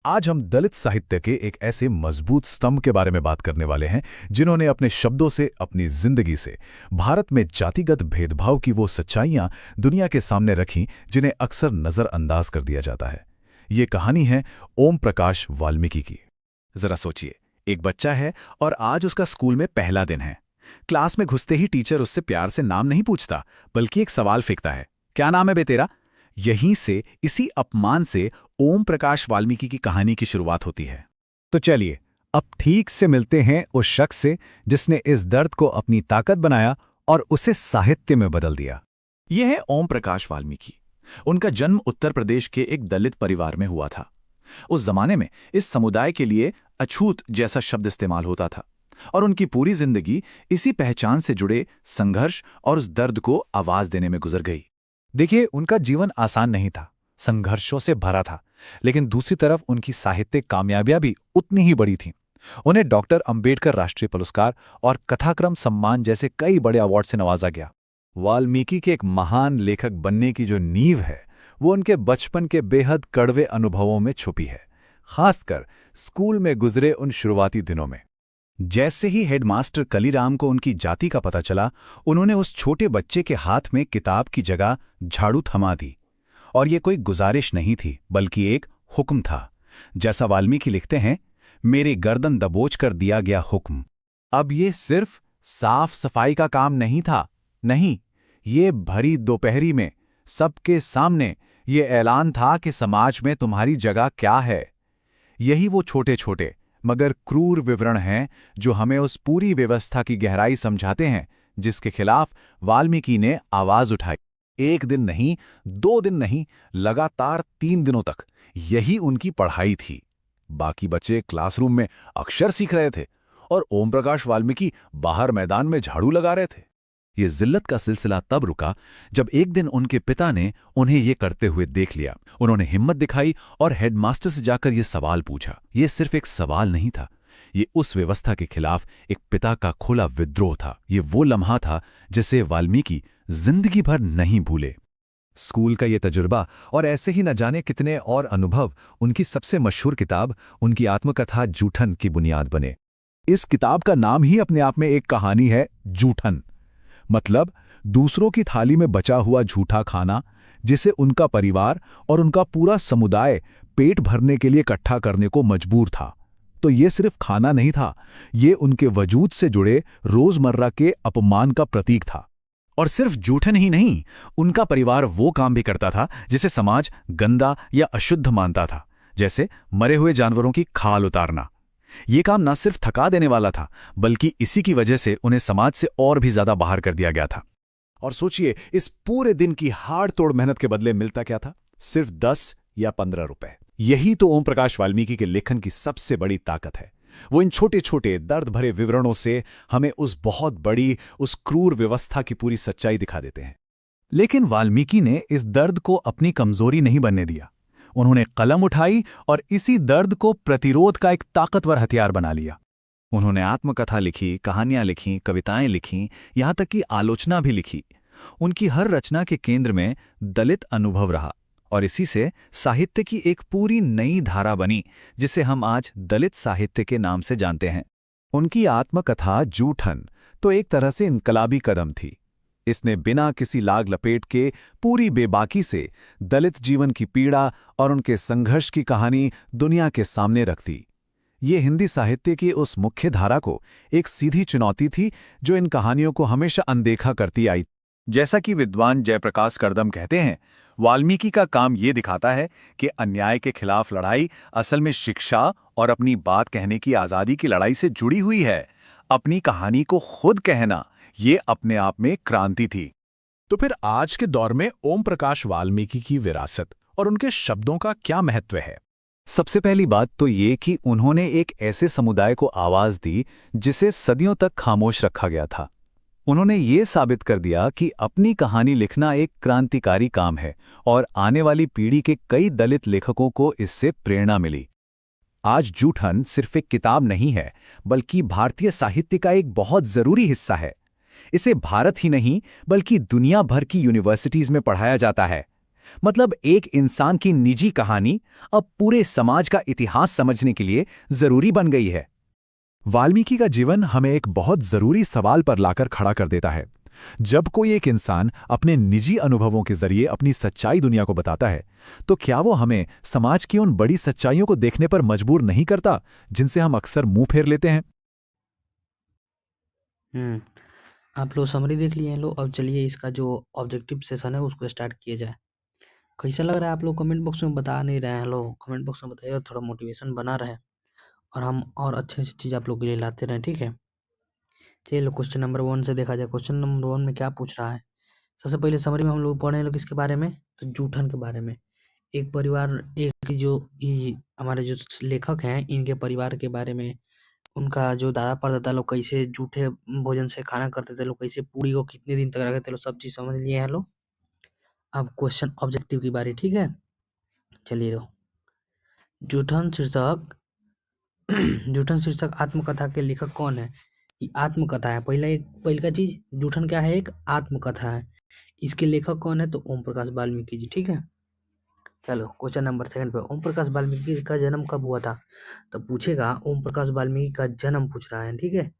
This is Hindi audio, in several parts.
आज हम दलित साहित्य के एक ऐसे मजबूत स्तंभ के बारे में बात करने वाले हैं जिन्होंने अपने शब्दों से, अपनी जिंदगी से भारत में जातिगत भेदभाव की वो सच्चाइयां दुनिया के सामने रखीं जिन्हें अक्सर नजरअंदाज कर दिया जाता है। ये कहानी है ओम प्रकाश वाल्मीकि की। जरा सोचिए, एक बच्चा है और आज उसका स्कूल में पहला दिन है। क्लास में घुसते ही टीचर उससे प्यार से नाम नहीं पूछता, बल्कि एक सवाल फेंकता है, क्या नाम है बे तेरा? यहीं से, इसी अपमान से ओम प्रकाश वाल्मीकि की कहानी की शुरुआत होती है। तो चलिए अब ठीक से मिलते हैं उस शख्स से जिसने इस दर्द को अपनी ताकत बनाया और उसे साहित्य में बदल दिया। यह है ओम प्रकाश वाल्मीकि। उनका जन्म उत्तर प्रदेश के एक दलित परिवार में हुआ था। उस जमाने में इस समुदाय के लिए अछूत जैसा शब्द इस्तेमाल होता था और उनकी पूरी जिंदगी इसी पहचान से जुड़े संघर्ष और उस दर्द को आवाज देने में गुजर गई। देखिए, उनका जीवन आसान नहीं था, संघर्षों से भरा था, लेकिन दूसरी तरफ उनकी साहित्यिक कामयाबियां भी उतनी ही बड़ी थीं। उन्हें डॉक्टर अंबेडकर राष्ट्रीय पुरस्कार और कथाक्रम सम्मान जैसे कई बड़े अवार्ड से नवाजा गया। वाल्मीकि के एक महान लेखक बनने की जो नींव है, वो उनके बचपन के बेहद कड़वे अनुभवों में छुपी है, खासकर स्कूल में गुजरे उन शुरुआती दिनों में। जैसे ही हेडमास्टर कलीराम को उनकी जाति का पता चला, उन्होंने उस छोटे बच्चे के हाथ में किताब की जगह झाड़ू थमा दी। और ये कोई गुजारिश नहीं थी, बल्कि एक हुक्म था। जैसा वाल्मीकि लिखते हैं, मेरी गर्दन दबोच कर दिया गया हुक्म। अब ये सिर्फ साफ सफाई का काम नहीं था, नहीं, ये भरी दोपहरी में सबके सामने ये ऐलान था कि समाज में तुम्हारी जगह क्या है। यही वो छोटे छोटे मगर क्रूर विवरण हैं जो हमें उस पूरी व्यवस्था की गहराई समझाते हैं जिसके खिलाफ वाल्मीकि ने आवाज उठाई। एक दिन नहीं, 2 दिन नहीं, लगातार 3 दिनों तक यही उनकी पढ़ाई थी। बाकी बच्चे क्लासरूम में अक्षर सीख रहे थे और ओम प्रकाश वाल्मीकि बाहर मैदान में झाड़ू लगा रहे थे। ये जिल्लत का सिलसिला तब रुका जब एक दिन उनके पिता ने उन्हें ये करते हुए देख लिया। उन्होंने हिम्मत दिखाई और हेडमास्टर से जाकर ये सवाल पूछा। ये सिर्फ एक सवाल नहीं था, ये उस व्यवस्था के खिलाफ एक पिता का खुला विद्रोह था। ये वो लम्हा था जिसे वाल्मीकि जिंदगी भर नहीं भूले। स्कूल का ये तजुर्बा और ऐसे ही न जाने कितने और अनुभव उनकी सबसे मशहूर किताब, उनकी आत्मकथा जूठन की बुनियाद बने। इस किताब का नाम ही अपने आप में एक कहानी है, जूठन। मतलब दूसरों की थाली में बचा हुआ झूठा खाना, जिसे उनका परिवार और उनका पूरा समुदाय पेट भरने के लिए इकट्ठा करने को मजबूर था। तो ये सिर्फ खाना नहीं था, ये उनके वजूद से जुड़े रोजमर्रा के अपमान का प्रतीक था। और सिर्फ जूठन ही नहीं, उनका परिवार वो काम भी करता था जिसे समाज गंदा या अशुद्ध मानता था, जैसे मरे हुए जानवरों की खाल उतारना। ये काम न सिर्फ थका देने वाला था, बल्कि इसी की वजह से उन्हें समाज से और भी ज्यादा बाहर कर दिया गया था। और सोचिए, इस पूरे दिन की हाड़ तोड़ मेहनत के बदले मिलता क्या था? सिर्फ 10 या 15 रुपए। यही तो ओम प्रकाश वाल्मीकि के लेखन की सबसे बड़ी ताकत है। वो इन छोटे छोटे दर्द भरे विवरणों से हमें उस बहुत बड़ी, उस क्रूर व्यवस्था की पूरी सच्चाई दिखा देते हैं। लेकिन वाल्मीकि ने इस दर्द को अपनी कमजोरी नहीं बनने दिया। उन्होंने कलम उठाई और इसी दर्द को प्रतिरोध का एक ताकतवर हथियार बना लिया। उन्होंने आत्मकथा लिखी, कहानियां लिखीं, कविताएं लिखीं, यहां तक कि आलोचना भी लिखी। उनकी हर रचना के केंद्र में दलित अनुभव रहा और इसी से साहित्य की एक पूरी नई धारा बनी, जिसे हम आज दलित साहित्य के नाम से जानते हैं। उनकी आत्मकथा जूठन तो एक तरह से इनकलाबी कदम थी। इसने बिना किसी लाग लपेट के पूरी बेबाकी से दलित जीवन की पीड़ा और उनके संघर्ष की कहानी दुनिया के सामने रख दी। ये हिंदी साहित्य की उस मुख्य धारा को एक सीधी चुनौती थी जो इन कहानियों को हमेशा अनदेखा करती आई। जैसा कि विद्वान जयप्रकाश करदम कहते हैं, वाल्मीकि का काम ये दिखाता है कि अन्याय के खिलाफ लड़ाई असल में शिक्षा और अपनी बात कहने की आज़ादी की लड़ाई से जुड़ी हुई है। अपनी कहानी को खुद कहना, ये अपने आप में क्रांति थी। तो फिर आज के दौर में ओम प्रकाश वाल्मीकि की विरासत और उनके शब्दों का क्या महत्व है? सबसे पहली बात तो ये कि उन्होंने एक ऐसे समुदाय को आवाज दी जिसे सदियों तक खामोश रखा गया था। उन्होंने ये साबित कर दिया कि अपनी कहानी लिखना एक क्रांतिकारी काम है और आने वाली पीढ़ी के कई दलित लेखकों को इससे प्रेरणा मिली। आज जूठन सिर्फ एक किताब नहीं है, बल्कि भारतीय साहित्य का एक बहुत जरूरी हिस्सा है। इसे भारत ही नहीं, बल्कि दुनिया भर की यूनिवर्सिटीज में पढ़ाया जाता है। मतलब एक इंसान की निजी कहानी अब पूरे समाज का इतिहास समझने के लिए जरूरी बन गई है। वाल्मीकि का जीवन हमें एक बहुत जरूरी सवाल पर लाकर खड़ा कर देता है। जब कोई एक इंसान अपने निजी अनुभवों के जरिए अपनी सच्चाई दुनिया को बताता है, तो क्या वो हमें समाज की उन बड़ी सच्चाइयों को देखने पर मजबूर नहीं करता जिनसे हम अक्सर मुंह फेर लेते हैं? हम्म आप लोग समरी देख लिए हैं लोग। अब चलिए इसका जो ऑब्जेक्टिव सेशन है उसको स्टार्ट किया जाए। कैसा लग रहा है आप लोग कमेंट बॉक्स में बता नहीं रहे हैं लोग, कमेंट बॉक्स में बताइए, थोड़ा मोटिवेशन बना रहे और हम और अच्छे अच्छी चीज़ आप लोग के लिए लाते रहें, ठीक है। चलिए क्वेश्चन नंबर 1 से देखा जाए। क्वेश्चन नंबर 1 में क्या पूछ रहा है? सबसे पहले समरी में हम लोग पढ़े हैं लोग किसके बारे में, तो जूठन के बारे में। एक परिवार, एक जो हमारे जो लेखक हैं इनके परिवार के बारे में, उनका जो दादा परदादा लोग कैसे जूठे भोजन से खाना करते थे लोग, कैसे पूरी को कितने दिन तक रखते थे लोग, सब चीज़ समझ लिए हैं लोग। अब क्वेश्चन ऑब्जेक्टिव की बारी, ठीक है। चलिए रहो। जूठन शीर्षक जूठन शीर्षक आत्मकथा के लेखक कौन है? ये आत्मकथा है। पहला का चीज, जूठन क्या है? एक आत्मकथा है। इसके लेखक कौन है? तो ओम प्रकाश वाल्मीकि जी, ठीक है। चलो क्वेश्चन नंबर 2 पे, ओम प्रकाश वाल्मीकि का जन्म कब हुआ था? तो पूछेगा ओम प्रकाश वाल्मीकि का जन्म पूछ रहा है, ठीक है।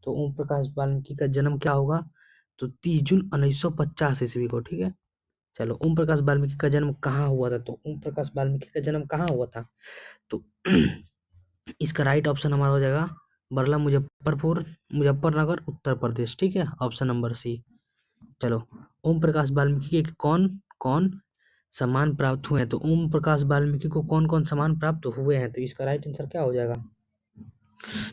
तो ओम प्रकाश वाल्मीकि का जन्म क्या होगा? तो 30 जून 1950 ईस्वी को, ठीक है। चलो ओम प्रकाश वाल्मीकि का जन्म कहाँ हुआ था? तो ओम प्रकाश वाल्मीकि का जन्म कहाँ हुआ था? तो इसका राइट ऑप्शन हमारा हो जाएगा बरला मुजफ्फरनगर उत्तर प्रदेश, ठीक है। Option number C. चलो ओम प्रकाश वाल्मीकि के कौन कौन सम्मान प्राप्त हुए हैं? तो ओम प्रकाश वाल्मीकि को कौन कौन सम्मान प्राप्त हुए हैं? तो इसका राइट आंसर क्या हो जाएगा?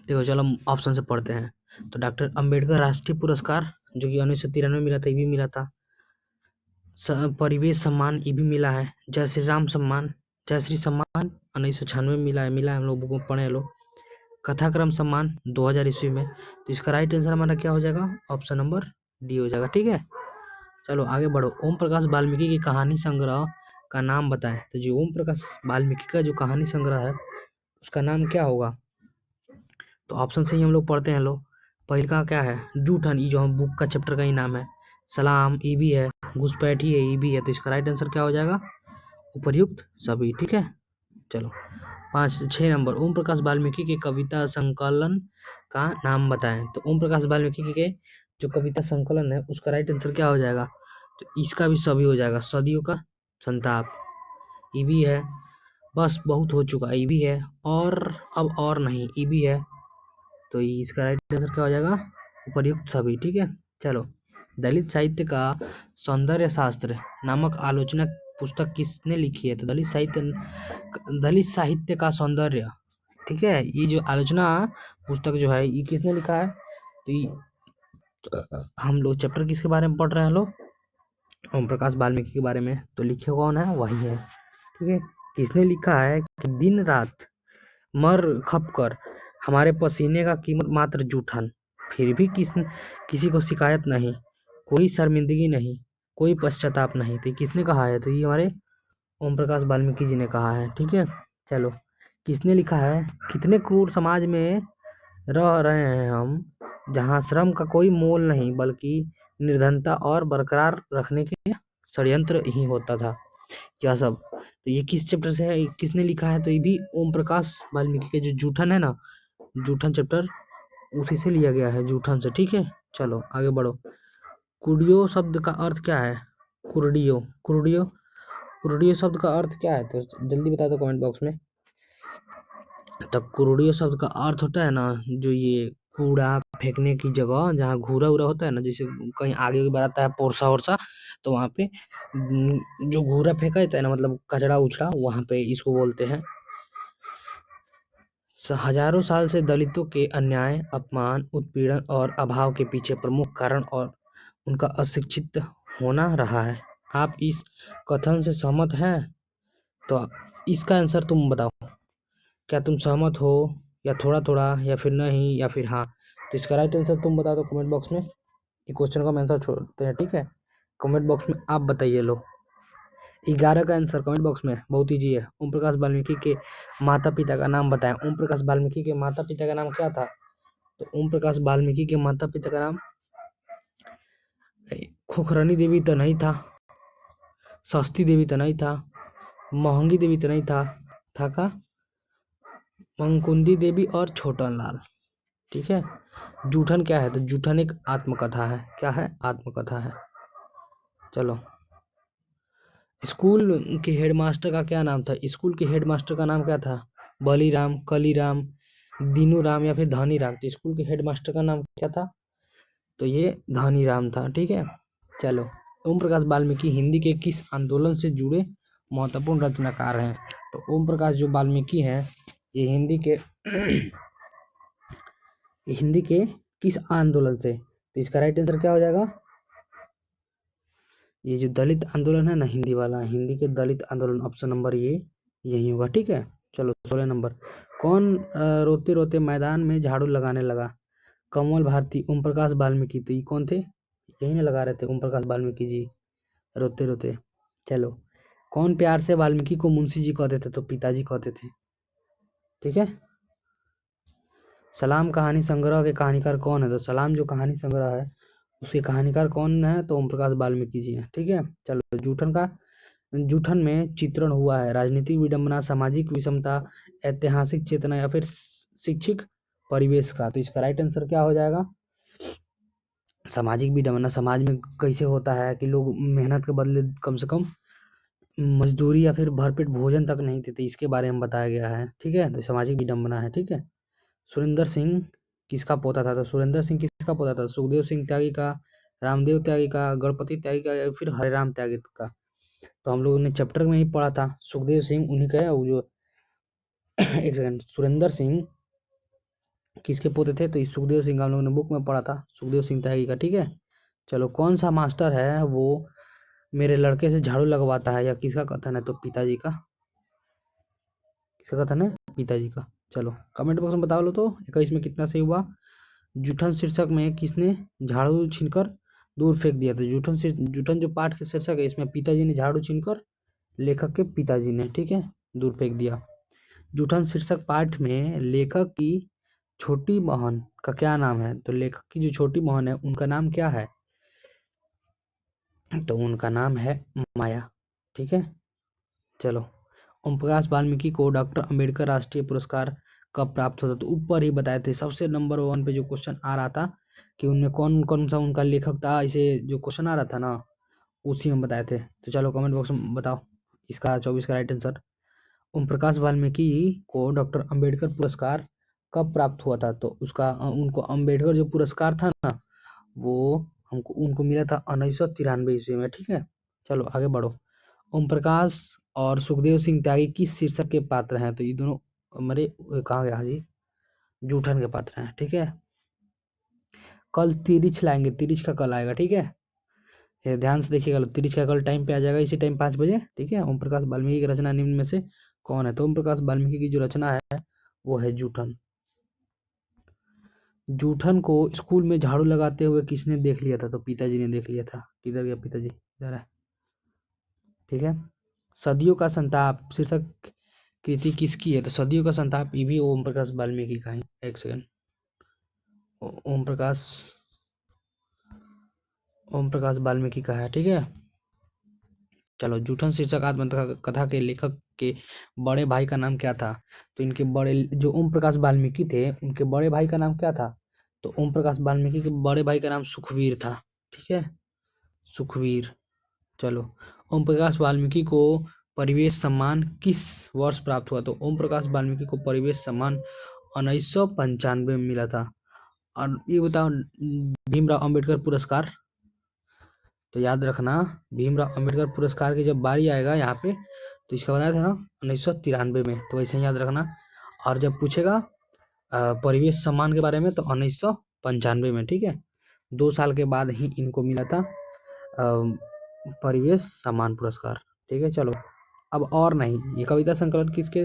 देखो चलो हम ऑप्शन से पढ़ते हैं। तो डॉक्टर अंबेडकर राष्ट्रीय पुरस्कार जो कि 1993 मिला था, ये भी मिला था। परिवेश सम्मान ये भी मिला है। जय श्री राम सम्मान, जय श्री सम्मान 1996 में मिला है हम लोग बुक में पढ़े हैं लोग। कथाक्रम सम्मान 2000 ईस्वी में। तो इसका राइट आंसर हमारा क्या हो जाएगा? ऑप्शन नंबर डी हो जाएगा, ठीक है। चलो आगे बढ़ो। ओम प्रकाश वाल्मीकि की कहानी संग्रह का नाम बताएं। तो जो ओम प्रकाश वाल्मीकि का जो कहानी संग्रह है उसका नाम क्या होगा? तो ऑप्शन से ही हम लोग पढ़ते हैं लोग। पहले का क्या है? जूठन, ये जो हम बुक का चैप्टर का ही नाम है। सलाम ये भी है, घुसपैठी है ये भी है। तो इसका राइट आंसर क्या हो जाएगा? उपर्युक्त सभी, ठीक है। चलो 6 नंबर, ओम प्रकाश वाल्मीकि के कविता संकलन का नाम बताएं। तो ओम प्रकाश वाल्मीकि के जो कविता संकलन है उसका राइट आंसर क्या हो जाएगा? तो इसका भी सभी हो जाएगा। सदियों का संताप ये भी है, बस बहुत हो चुका ये भी है, और अब और नहीं ये भी है। तो इसका राइट आंसर क्या हो जाएगा? उपर्युक्त सभी, ठीक है। चलो दलित साहित्य का सौंदर्य शास्त्र नामक आलोचना पुस्तक किसने लिखी है? तो दलित साहित्य का सौंदर्य, ठीक है, ये जो आलोचना पुस्तक जो है ये किसने लिखा है? तो हम लोग चैप्टर किसके बारे में पढ़ रहे हैं लोग? ओम प्रकाश वाल्मीकि के बारे में। तो लिखे कौन है? वही है, ठीक है। किसने लिखा है कि दिन रात मर खप कर हमारे पसीने का कीमत मात्र जूठन, फिर भी किसी को शिकायत नहीं, कोई शर्मिंदगी नहीं, कोई पश्चाताप नहीं। तो किसने कहा है? तो ये हमारे ओम प्रकाश वाल्मीकि जी ने कहा है, ठीक है। चलो किसने लिखा है? कितने क्रूर समाज में रह रहे हैं हम, जहाँ श्रम का कोई मोल नहीं बल्कि निर्धनता और बरकरार रखने के षड्यंत्र ही होता था। क्या सब? तो ये किस चैप्टर से है? किसने लिखा है? तो ये भी ओम प्रकाश वाल्मीकि के जो जूठन है ना, जूठन चैप्टर उसी से लिया गया है, जूठन से, ठीक है। चलो आगे बढ़ो। कुडियो शब्द का अर्थ क्या है? कुर्डियो कुर्डियो कुर्डियो शब्द का अर्थ क्या है? तो जल्दी बता दो कमेंट बॉक्स में। तो कुर्डियो शब्द का अर्थ होता है ना, जो ये कूड़ा फेंकने की जगह जहाँ घूरा उरा होता है ना, जैसे कहीं आगे बढ़ाता है पोरसा ओरसा, तो वहाँ पे जो घूरा फेंका जाता है ना, मतलब कचड़ा उचड़ा, वहाँ पे इसको बोलते हैं। हजारों साल से दलितों के अन्याय, अपमान, उत्पीड़न और अभाव के पीछे प्रमुख कारण और उनका अशिक्षित होना रहा है। आप इस कथन से सहमत हैं? तो इसका आंसर तुम बताओ। क्या तुम सहमत हो, या थोड़ा थोड़ा, या फिर नहीं, या फिर हाँ? तो इसका राइट आंसर तुम बता दो कमेंट बॉक्स में। ये क्वेश्चन का आंसर छोड़ते हैं, ठीक है। कमेंट बॉक्स में आप बताइए लो। 11 का आंसर कमेंट बॉक्स में, बहुत ईजी है। ओम प्रकाश वाल्मीकि के माता पिता का नाम बताएं। ओम प्रकाश वाल्मीकि के माता पिता का नाम क्या था? तो ओम प्रकाश वाल्मीकि के माता पिता का नाम खुखरनी देवी तो नहीं था, सस्ती देवी तो नहीं था, महंगी देवी तो नहीं था का मंकुंदी देवी और छोटन लाल। ठीक है। जूठन क्या है? तो जूठन एक आत्मकथा है। क्या है? आत्मकथा है। चलो, स्कूल के हेडमास्टर का क्या नाम था? स्कूल के हेडमास्टर का नाम क्या था? बलीराम, कलीराम, दीनूराम या फिर धनीराम? तो स्कूल के हेडमास्टर का नाम क्या था? तो ये धनीराम था। ठीक है। चलो, ओम प्रकाश वाल्मीकि हिंदी के किस आंदोलन से जुड़े महत्वपूर्ण रचनाकार हैं? तो ओम प्रकाश जो वाल्मीकि हैं, ये हिंदी के किस आंदोलन से? तो इसका राइट आंसर क्या हो जाएगा? ये जो दलित आंदोलन है ना, हिंदी वाला, हिंदी के दलित आंदोलन, ऑप्शन नंबर ये यही होगा। ठीक है। चलो, 16 नंबर। कौन रोते रोते मैदान में झाड़ू लगाने लगा? कमल भारती, ओम प्रकाश वाल्मीकि। तो ये कौन थे? यही ना लगा रहे थे ओम प्रकाश वाल्मीकि जी, रोते रोते। चलो, कौन प्यार से वाल्मीकि को मुंशी जी कहते थे? तो पिताजी कहते थे। ठीक है। सलाम कहानी संग्रह के कहानीकार कौन है? तो सलाम जो कहानी संग्रह है, उसके कहानीकार कौन है? तो ओम प्रकाश वाल्मीकि जी हैं। ठीक है। चलो, जूठन में चित्रण हुआ है राजनीतिक विडंबना, सामाजिक विषमता, ऐतिहासिक चेतना या फिर शिक्षिक परिवेश का? तो इसका राइट आंसर क्या हो जाएगा? सामाजिक विडंबना। समाज में कैसे होता है कि लोग मेहनत के बदले कम से कम मजदूरी या फिर भरपेट भोजन तक नहीं देते, इसके बारे में बताया गया है। ठीक है। तो सामाजिक विडंबना है। ठीक है। सुरेंद्र सिंह किसका पोता था? तो सुरेंद्र सिंह किसका पोता था? सुखदेव सिंह त्यागी का, रामदेव त्यागी का, गणपति त्यागी का या फिर हरिराम त्यागी का? तो हम लोगों ने चैप्टर में ही पढ़ा था, सुखदेव सिंह उन्हीं का है। वो जो एक सेकंड, सुरेंद्र सिंह किसके पोते थे? तो इस सुखदेव सिंह का हम लोगों ने बुक में पढ़ा था, सुखदेव सिंह त्यागी का। ठीक है। चलो, कौन सा मास्टर है वो मेरे लड़के से झाड़ू लगवाता है? या किसका कथन है? तो पिताजी का। किसका कथन है? पिताजी का। चलो, कमेंट बॉक्स में बता लो तो 21 में कितना सही हुआ। जूठन शीर्षक में किसने झाड़ू छीनकर दूर फेंक दिया? तो जूठन जो पाठ के शीर्षक है, इसमें पिताजी ने झाड़ू छीनकर, लेखक के पिताजी ने, ठीक है, दूर फेंक दिया। जूठन शीर्षक पाठ में लेखक की छोटी बहन का क्या नाम है? तो लेखक की जो छोटी बहन है, उनका नाम क्या है? तो उनका नाम है माया। ठीक है। चलो, ओम प्रकाश वाल्मीकि को डॉक्टर अंबेडकर राष्ट्रीय पुरस्कार कब प्राप्त होता? तो ऊपर ही बताए थे, सबसे नंबर 1 पे जो क्वेश्चन आ रहा था कि उनमें कौन कौन सा उनका लेखक था, इसे जो क्वेश्चन आ रहा था ना, उसी में बताए थे। तो चलो, कमेंट बॉक्स में बताओ इसका 24 का राइट आंसर। ओम प्रकाश वाल्मीकि को डॉक्टर अंबेडकर पुरस्कार कब प्राप्त हुआ था? तो उसका उनको अंबेडकर जो पुरस्कार था ना, वो हमको उनको मिला था 1993 ईस्वी में। ठीक है। चलो, आगे बढ़ो। ओम प्रकाश और सुखदेव सिंह त्यागी किस शीर्षक के पात्र हैं? तो ये दोनों हमारे कहाँ गया जी, जूठन के पात्र हैं। ठीक है। कल तिरिच लाएंगे, तिरिच का कल आएगा। ठीक है। ये ध्यान से देखिएगा, तिरिच का कल टाइम पे आ जाएगा, इसी टाइम 5 बजे। ठीक है। ओम प्रकाश वाल्मीकि की रचना निम्न में से कौन है? तो ओम प्रकाश वाल्मीकि की जो रचना है वो है जूठन। जूठन को स्कूल में झाड़ू लगाते हुए किसने देख लिया था? तो पिताजी ने देख लिया था। किधर गया पिताजी? इधर है। ठीक है। सदियों का संताप शीर्षक कृति किसकी है? तो सदियों का संताप ये भी ओम प्रकाश वाल्मीकि का है। एक सेकंड, ओम प्रकाश वाल्मीकि का है। ठीक है। चलो, जूठन शीर्षक आत्मकथा के लेखक के बड़े भाई का नाम क्या था? तो इनके बड़े जो ओम प्रकाश वाल्मीकि थे, उनके बड़े भाई का नाम क्या था? तो ओम प्रकाश वाल्मीकि के बड़े भाई का नाम सुखवीर था। ठीक है। सुखवीर। चलो, ओम प्रकाश वाल्मीकि को परिवेश सम्मान किस वर्ष प्राप्त हुआ? तो ओम प्रकाश वाल्मीकि को परिवेश सम्मान 1995 में मिला था। और ये बताओ, भीमराव अंबेडकर पुरस्कार, तो याद रखना, भीमराव अंबेडकर पुरस्कार की जब बारी आएगा यहाँ पे, तो इसका बताया था ना 1993 में, तो वैसे ही याद रखना। और जब पूछेगा परिवेश सम्मान के बारे में, तो 1995 में। ठीक है। 2 साल के बाद ही इनको मिला था परिवेश सम्मान पुरस्कार। ठीक है। चलो, अब और नहीं, ये कविता संकलन किसके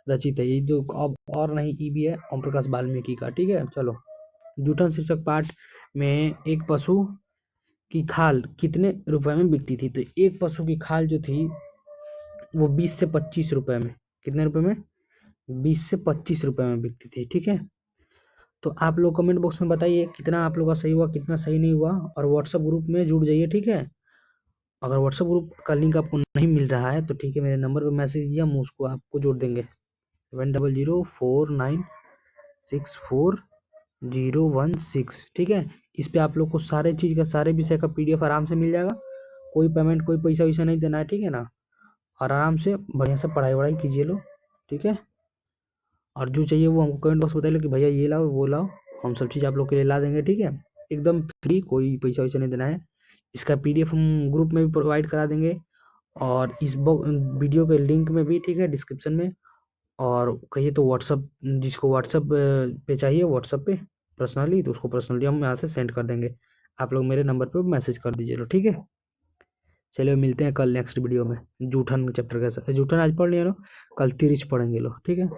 रचित है? ये जो अब और नहीं, ये भी है ओम प्रकाश वाल्मीकि का। ठीक है। चलो, जूठन शीर्षक पाठ में एक पशु की खाल कितने रुपए में बिकती थी? तो एक पशु की खाल जो थी वो 20 से 25 रुपए में, कितने रुपए में? 20 से 25 रुपए में बिकती थी। ठीक है। तो आप लोग कमेंट बॉक्स में बताइए कितना आप लोग का सही हुआ, कितना सही नहीं हुआ, और व्हाट्सएप ग्रुप में जुड़ जाइए। ठीक है। अगर व्हाट्सएप ग्रुप का लिंक आपको नहीं मिल रहा है तो ठीक है, मेरे नंबर पे मैसेज कीजिए, हम उसको आपको जोड़ देंगे 7004964016। ठीक है, इस पे आप लोग को सारे चीज़ का, सारे विषय का PDF आराम से मिल जाएगा। कोई पेमेंट, कोई पैसा वैसा नहीं देना है, ठीक है ना। और आराम से बढ़िया से पढ़ाई वढ़ाई कीजिए लो, ठीक है। और जो चाहिए वो हमको कमेंट बॉक्स में बताइए कि भैया ये लाओ वो लाओ, हम सब चीज़ आप लोग के लिए ला देंगे, ठीक है। एकदम फ्री, कोई पैसा वैसा नहीं देना है। इसका PDF हम ग्रुप में भी प्रोवाइड करा देंगे, और इस वीडियो के लिंक में भी, ठीक है, डिस्क्रिप्शन में। और कहिए तो व्हाट्सअप, जिसको व्हाट्सअप पे चाहिए व्हाट्सअप पे पर्सनली, तो उसको पर्सनली हम यहाँ से सेंड कर देंगे। आप लोग मेरे नंबर पे मैसेज कर दीजिए लो, ठीक है। चलिए मिलते हैं कल नेक्स्ट वीडियो में, जूठन चैप्टर के साथ। जूठन आज पढ़ लिया लो, कल तिरिच पढ़ेंगे लो, ठीक है।